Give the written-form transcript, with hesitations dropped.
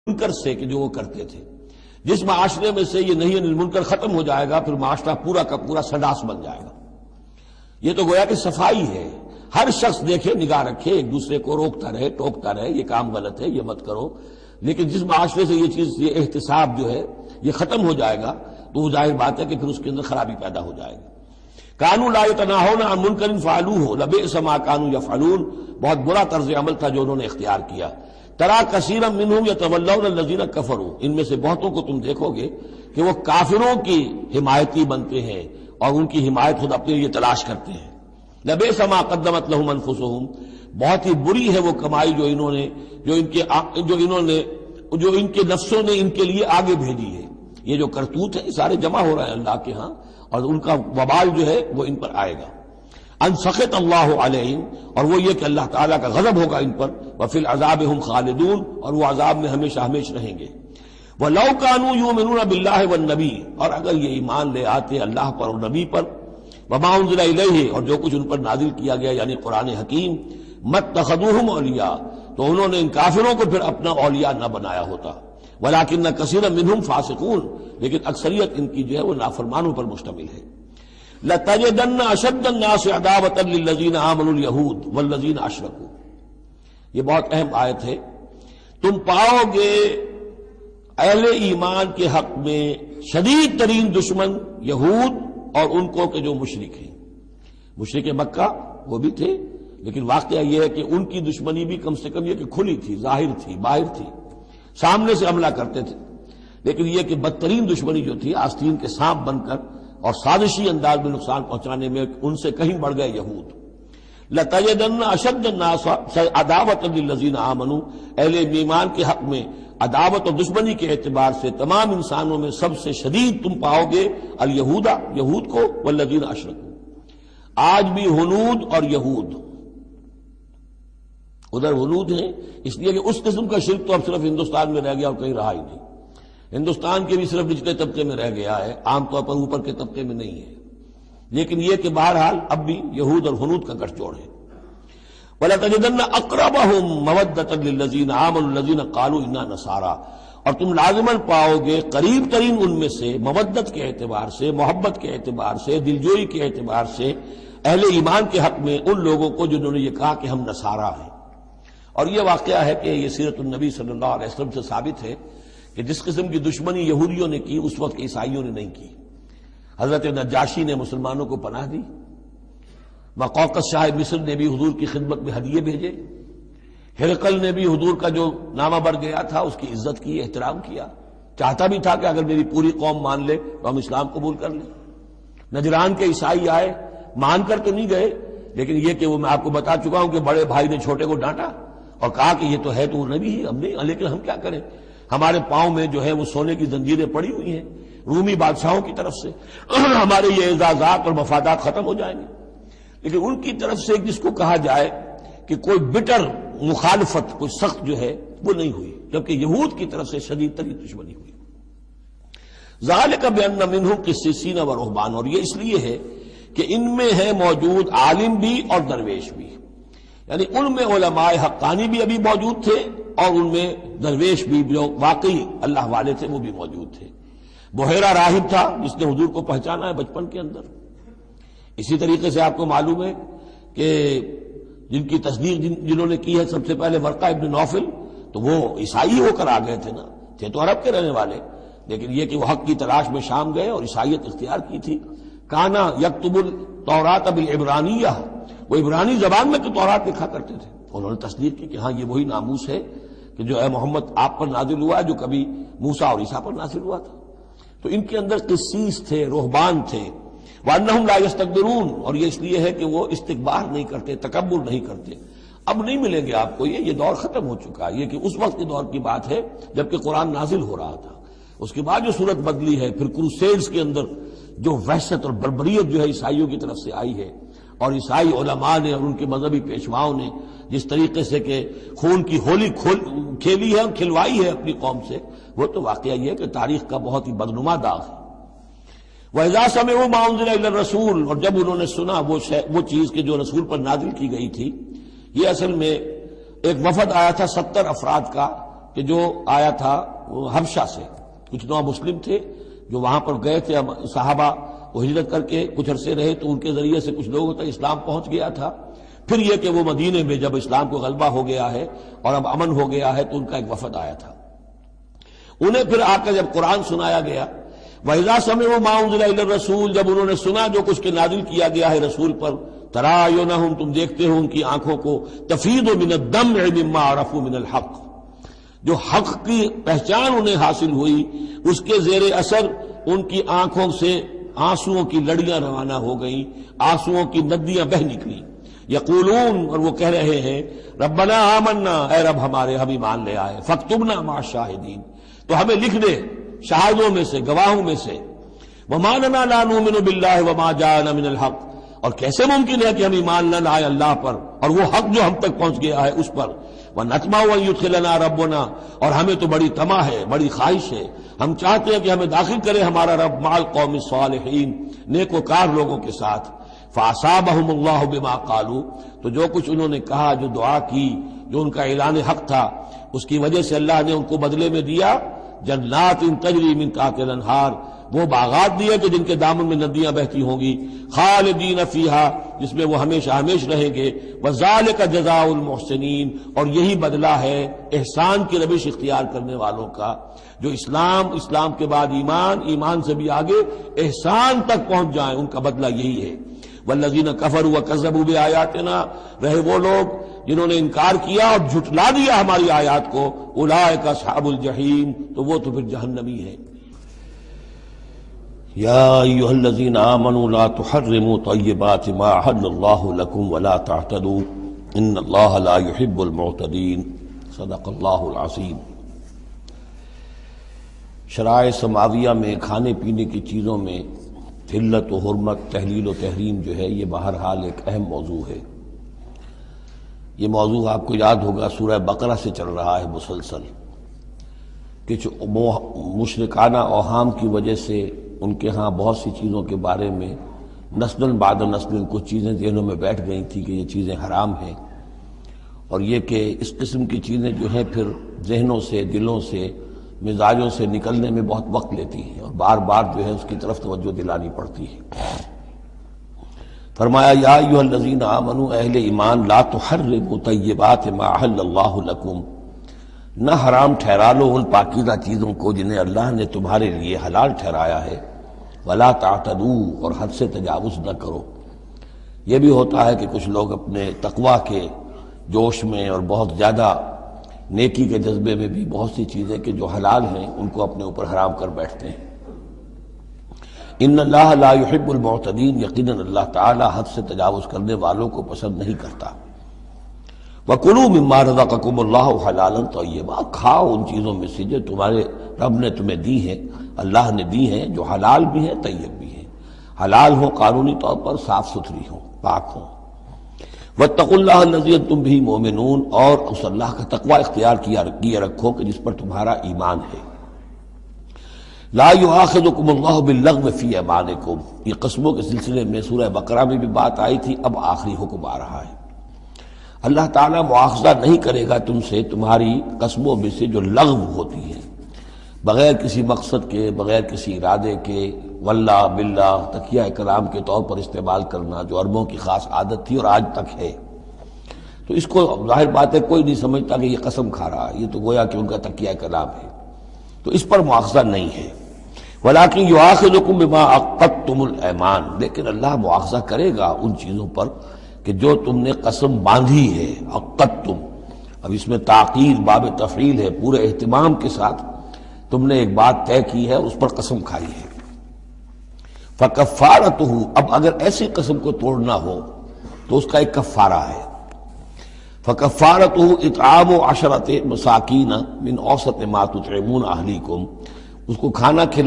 منکر سے کہ جو وہ کرتے تھے. جس معاشرے میں سے یہ نہیں عن المنکر ختم ہو جائے گا پھر معاشرہ پورا کا پورا سڈاس بن جائے گا. یہ تو گویا کہ صفائی ہے. ہر شخص دیکھے، نگاہ رکھے، ایک دوسرے کو روکتا رہے، ٹوکتا رہے، یہ کام غلط ہے، یہ مت کرو. لیکن جس معاشرے سے یہ چیز، یہ احتساب جو ہے یہ ختم ہو جائے گا تو وہ ظاہر بات ہے کہ پھر اس کے اندر خرابی پیدا ہو جائے گی. کانوا لا یتناہون عن منکر فعلوہ لبئس ما کانوا یفعلون. بہت برا طرز عمل تھا جو انہوں نے اختیار کیا. ترا کثیرا منہم یتولون الذین کفروا. ان میں سے بہتوں کو تم دیکھو گے کہ وہ کافروں کی حمایتی بنتے ہیں اور ان کی حمایت خود اپنے لیے تلاش کرتے ہیں. لبئس ما قدمت لهم انفسهم. بہت ہی بری ہے وہ کمائی جو ان کے نفسوں نے ان کے لیے آگے بھیجی ہے. یہ جو کرتوت ہے سارے جمع ہو رہے ہیں اللہ کے ہاں اور ان کا وبال جو ہے وہ ان پر آئے گا. ان سخط اللہ علیہم. اور وہ یہ کہ اللہ تعالیٰ کا غضب ہوگا ان پر. وفی العذاب ہم خالدون. اور وہ عذاب میں ہمیشہ ہمیشہ رہیں گے. وَلَوْ كَانُوا يُؤْمِنُونَ بِاللَّهِ وَالنَّبِيِّ. اور اگر یہ ایمان لے آتے اللہ پر اور نبی پر. وَمَا أُنزِلَ إِلَيْهِ. اور جو کچھ ان پر نازل کیا گیا یعنی قرآن حکیم. مَتَّخَذُوهُمْ أَوْلِيَاءَ. تو انہوں نے ان کافروں کو پھر اپنا اولیاء نہ بنایا ہوتا. وَلَكِنَّ كَثِيرًا مِّنْهُمْ فَاسِقُونَ. لیکن اکثریت ان کی جو ہے وہ نافرمانوں پر مشتمل ہے. لَتَجِدَنَّ أَشَدَّ النَّاسِ عَدَاوَةً لِّلَّذِينَ آمَنُوا الْيَهُودَ وَالَّذِينَ أَشْرَكُوا. یہ بہت اہم آیت ہے. تم پاؤ گے اہل ایمان کے حق میں شدید ترین دشمن یہود اور ان کو کہ جو مشرک ہیں. مشرک مکہ وہ بھی تھے لیکن واقعہ یہ ہے کہ ان کی دشمنی بھی کم سے کم یہ کہ کھلی تھی، ظاہر تھی، باہر تھی، سامنے سے حملہ کرتے تھے. لیکن یہ کہ بدترین دشمنی جو تھی آستین کے سانپ بن کر اور سازشی انداز میں نقصان پہنچانے میں ان سے کہیں بڑھ گئے یہود. لَتَجِدَنَّ أَشَدَّ النَّاسِ عَدَاوَةً لِّلَّذِينَ آمَنُوا. اہل ایمان کے حق میں عداوت اور دشمنی کے اعتبار سے تمام انسانوں میں سب سے شدید تم پاؤ گے الیہود، یہود کو، والذین اشرکوا. آج بھی ہنود اور یہود ادھر ہنود ہیں اس لیے کہ اس قسم کا شرک تو اب صرف ہندوستان میں رہ گیا اور کہیں رہا ہی نہیں. ہندوستان کے بھی صرف نچلے طبقے میں رہ گیا ہے، عام طور پر اوپر کے طبقے میں نہیں ہے. لیکن یہ کہ بہرحال اب بھی یہود اور ہنود کا گٹھ جوڑ ہے. وَلَتَجِدَنَّ أَقْرَبَهُمْ مَوَدَّةً لِّلَّذِينَ آمَنُوا الَّذِينَ قَالُوا إِنَّا نَصَارَىٰ. اور تم لازماً پاؤ گے قریب ترین ان میں سے مودت کے اعتبار سے، محبت کے اعتبار سے، دلجوئی کے اعتبار سے اہل ایمان کے حق میں ان لوگوں کو جنہوں نے یہ کہا کہ ہم نصارہ ہیں. اور یہ واقعہ ہے کہ یہ سیرت النبی صلی اللہ علیہ وسلم سے ثابت ہے کہ جس قسم کی دشمنی یہودیوں نے کی اس وقت عیسائیوں نے نہیں کی. حضرت نجاشی نے مسلمانوں کو پناہ دی. مقوقس شاہ مصر نے بھی حضور کی خدمت میں ہدیے بھیجے. ہرقل نے بھی حضور کا جو نامہ بر گیا تھا اس کی عزت کی، احترام کیا. چاہتا بھی تھا کہ اگر میری پوری قوم مان لے تو ہم اسلام قبول کر لیں. نجران کے عیسائی آئے، مان کر تو نہیں گئے لیکن یہ کہ وہ میں آپ کو بتا چکا ہوں کہ بڑے بھائی نے چھوٹے کو ڈانٹا اور کہا کہ یہ تو ہے تو نبی ہی، ہم نہیں، لیکن ہم کیا کریں، ہمارے پاؤں میں جو ہے وہ سونے کی زنجیریں پڑی ہوئی ہیں رومی بادشاہوں کی طرف سے، ہمارے یہ اعزازات اور مفادات ختم ہو جائیں گے. لیکن ان کی طرف سے جس کو کہا جائے کہ کوئی بٹر مخالفت، کوئی سخت جو ہے وہ نہیں ہوئی، جبکہ یہود کی طرف سے شدید ترین دشمنی ہوئی. ذالک بأن منہم قسیسین و رہبان. اور یہ اس لیے ہے کہ ان میں ہے موجود عالم بھی اور درویش بھی، یعنی ان میں علماء حقانی بھی ابھی موجود تھے اور ان میں درویش بھی جو واقعی اللہ والے تھے وہ بھی موجود تھے. بحیرہ راہب تھا جس نے حضور کو پہچانا ہے بچپن کے اندر. اسی طریقے سے آپ کو معلوم ہے کہ جن کی تصدیق جنہوں نے کی ہے سب سے پہلے ورقہ ابن نوفل، تو وہ عیسائی ہو کر آ گئے تھے نا، تھے تو عرب کے رہنے والے لیکن یہ کہ وہ حق کی تلاش میں شام گئے اور عیسائیت اختیار کی تھی. کانا یکتب التوراۃ بالعبرانیہ. وہ عبرانی زبان میں تو تورات لکھا کرتے تھے. انہوں نے تصدیق کی کہ ہاں یہ وہی ناموس ہے کہ جو ہے محمد آپ پر نازل ہوا جو کبھی موسیٰ اور عیسیٰ پر نازل ہوا تھا. تو ان کے اندر قسیس تھے، رہبان تھے. وَأَنَّهُمْ لَا يَسْتَكْبِرُونَ. اور یہ اس لیے ہے کہ وہ استکبار نہیں کرتے، تکبر نہیں کرتے. اب نہیں ملیں گے آپ کو یہ دور ختم ہو چکا ہے. یہ کہ اس وقت کے دور کی بات ہے جبکہ قرآن نازل ہو رہا تھا. اس کے بعد جو صورت بدلی ہے، پھر کروسیڈز کے اندر جو وحشت اور بربریت جو ہے عیسائیوں کی طرف سے آئی ہے اور عیسائی علماء نے اور ان کے مذہبی پیشواؤں نے جس طریقے سے کہ خون کی ہولی کھیلی ہے اور کھلوائی ہے اپنی قوم سے، وہ تو واقعہ یہ ہے کہ تاریخ کا بہت ہی بدنما داغ ہے. وَإِذَا سَمِعُوا مَا أُنزِلَ إِلَى الرَّسُولِ. اور جب انہوں نے سنا وہ چیز کہ جو رسول پر نازل کی گئی تھی. یہ اصل میں ایک وفد آیا تھا 70 افراد کا کہ جو آیا تھا وہ حبشہ سے، کچھ نو مسلم تھے جو وہاں پر گئے تھے صحابہ، وہ ہجرت کر کے کچھ عرصے رہے تو ان کے ذریعے سے کچھ لوگوں تک اسلام پہنچ گیا تھا۔ پھر یہ کہ وہ مدینے میں جب اسلام کو غلبہ ہو گیا ہے اور اب امن ہو گیا ہے تو ان کا ایک وفد آیا تھا، انہیں پھر آ کر جب قرآن سنایا گیا، وَإِذَا سَمِعُوا مَا أُنزِلَ إِلَى الرَّسُولِ، جب انہوں نے سنا جو کچھ کہ نازل کیا گیا ہے رسول پر، تَرَىٰ أَعْيُنَهُمْ، تم دیکھتے ہو ان کی آنکھوں کو، تَفِيضُ مِنَ الدَّمْعِ مِمَّا عَرَفُوا مِنَ الْحَقِّ، جو حق کی پہچان انہیں حاصل ہوئی اس کے زیر اثر ان کی آنکھوں سے آنسوؤں کی لڑیاں روانہ ہو گئیں، آنسوؤں کی ندیاں بہہ نکلی۔ یقولون، اور وہ کہہ رہے ہیں، ربنا آمنا، اے رب ہمارے ہم ایمان لے آئے، فاکتبنا مع الشاہدین، تو ہمیں لکھ دے شاہدوں میں سے، گواہوں میں سے۔ وما لنا لا نؤمن باللہ وما جاءنا من الحق، اور کیسے ممکن ہے کہ ہم ایمان نہ لائے اللہ پر اور وہ حق جو ہم تک پہنچ گیا ہے اس پر۔ وَنَطْمَعُ أَن يُدْخِلَنَا رَبُّنَا، اور ہمیں تو بڑی طمع ہے، بڑی خواہش ہے، ہم چاہتے ہیں کہ ہمیں داخل کرے ہمارا رب مع القوم الصالحین، نیک وکار لوگوں کے ساتھ۔ فَأَصَابَهُمُ اللَّهُ بِمَا قَالُوا، تو جو کچھ انہوں نے کہا، جو دعا کی، جو ان کا اعلان حق تھا، اس کی وجہ سے اللہ نے ان کو بدلے میں دیا جنات تجری من تحتها الانہار، وہ باغات دیے کہ جن کے دامن میں ندیاں بہتی ہوں گی، خالدین فیہا، جس میں وہ ہمیشہ ہمیش رہیں گے، وذالک جزاء المحسنین، اور یہی بدلہ ہے احسان کی روش اختیار کرنے والوں کا، جو اسلام کے بعد ایمان سے بھی آگے احسان تک پہنچ جائیں، ان کا بدلہ یہی ہے۔ والذین کفروا وکذبوا بآیاتنا، رہے وہ لوگ جنہوں نے انکار کیا اور جھٹلا دیا ہماری آیات کو، اولئک اصحاب الجحیم، تو وہ تو پھر جہنمی ہے۔ یا ایھا الذین آمنوا لا تحرموا طیبات ما احل اللہ لکم ولا تعتدوا ان اللہ لا يحب المعتدین، صدق اللہ العظیم۔ شرائع سماویہ میں کھانے پینے کی چیزوں میں حلت و حرمت، تحلیل و تحریم جو ہے، یہ بہرحال ایک اہم موضوع ہے۔ یہ موضوع آپ کو یاد ہوگا سورہ بقرہ سے چل رہا ہے مسلسل، کہ مشرکانہ اوہام کی وجہ سے ان کے ہاں بہت سی چیزوں کے بارے میں نسل بعد نسل کچھ چیزیں ذہنوں میں بیٹھ گئی تھی کہ یہ چیزیں حرام ہیں، اور یہ کہ اس قسم کی چیزیں جو ہیں پھر ذہنوں سے، دلوں سے، مزاجوں سے نکلنے میں بہت وقت لیتی ہیں اور بار بار جو ہے اس کی طرف توجہ دلانی پڑتی ہے۔ فرمایا یا ایھا الذین آمنوا، اہل ایمان، لا تحرموا طیبات ما احل اللہ لکم، نہ حرام ٹھہرا لو ان پاکیزہ چیزوں کو جنہیں اللہ نے تمہارے لیے حلال ٹھہرایا ہے، ولا تعتدوا، اور حد سے تجاوز نہ کرو۔ یہ بھی ہوتا ہے کہ کچھ لوگ اپنے تقویٰ کے جوش میں اور بہت زیادہ نیکی کے جذبے میں بھی بہت سی چیزیں کہ جو حلال ہیں ان کو اپنے اوپر حرام کر بیٹھتے ہیں۔ ان اللہ لا يحب المعتدین، یقیناً اللہ تعالی حد سے تجاوز کرنے والوں کو پسند نہیں کرتا۔ وَكُلُوا مِمَّا رَزَقَكُمُ اللَّهُ حَلَالًا طَيِّبًا، کھاؤ ان چیزوں میں سے جو تمہارے رب نے تمہیں دی ہیں، اللہ نے دی ہیں، جو حلال بھی ہیں طیب بھی ہیں، حلال ہوں قانونی طور پر، صاف ستھری ہوں، پاک ہوں۔ وَاتَّقُوا اللَّهَ الَّذِي أَنتُم بِهِ مُؤْمِنُونَ، اور اس اللہ کا تقوی اختیار کیے رکھو کہ جس پر تمہارا ایمان ہے۔ لا يؤاخذكم اللہ باللغو فی ایمانکم، یہ قسموں کے سلسلے میں سورہ بقرہ میں بھی بات آئی تھی، اب آخری حکم آ رہا ہے۔ اللہ تعالیٰ مواخذہ نہیں کرے گا تم سے تمہاری قسموں میں سے جو لغو ہوتی ہے، بغیر کسی مقصد کے، بغیر کسی ارادے کے، واللہ باللہ تکیہ کلام کے طور پر استعمال کرنا، جو عربوں کی خاص عادت تھی اور آج تک ہے۔ تو اس کو ظاہر بات ہے کوئی نہیں سمجھتا کہ یہ قسم کھا رہا ہے، یہ تو گویا کہ ان کا تکیہ کلام ہے، تو اس پر مواخذہ نہیں ہے۔ وَلَٰكِن يُؤَاخِذُكُم بِمَا عَقَّدتُّمُ الْأَيْمَانَ، لیکن اللہ مواخذہ کرے گا ان چیزوں پر کہ جو تم نے قسم باندھی ہے، عقدتم، اب اس میں تاکید باب تفعیل ہے، پورے اہتمام کے ساتھ تم نے ایک بات طے کی ہے اور اس پر قسم کھائی ہے۔ فَكَفَّارَتُهُ، اب اگر ایسی قسم کو توڑنا ہو تو اس کا ایک کفارہ ہے۔ فَكَفَّارَتُهُ إِطْعَامُ عَشَرَةِ مَسَاكِينَ مِنْ أَوْسَطِ مَا تُطْعِمُونَ أَهْلِيكُمْ، اس کو کھانا کھلا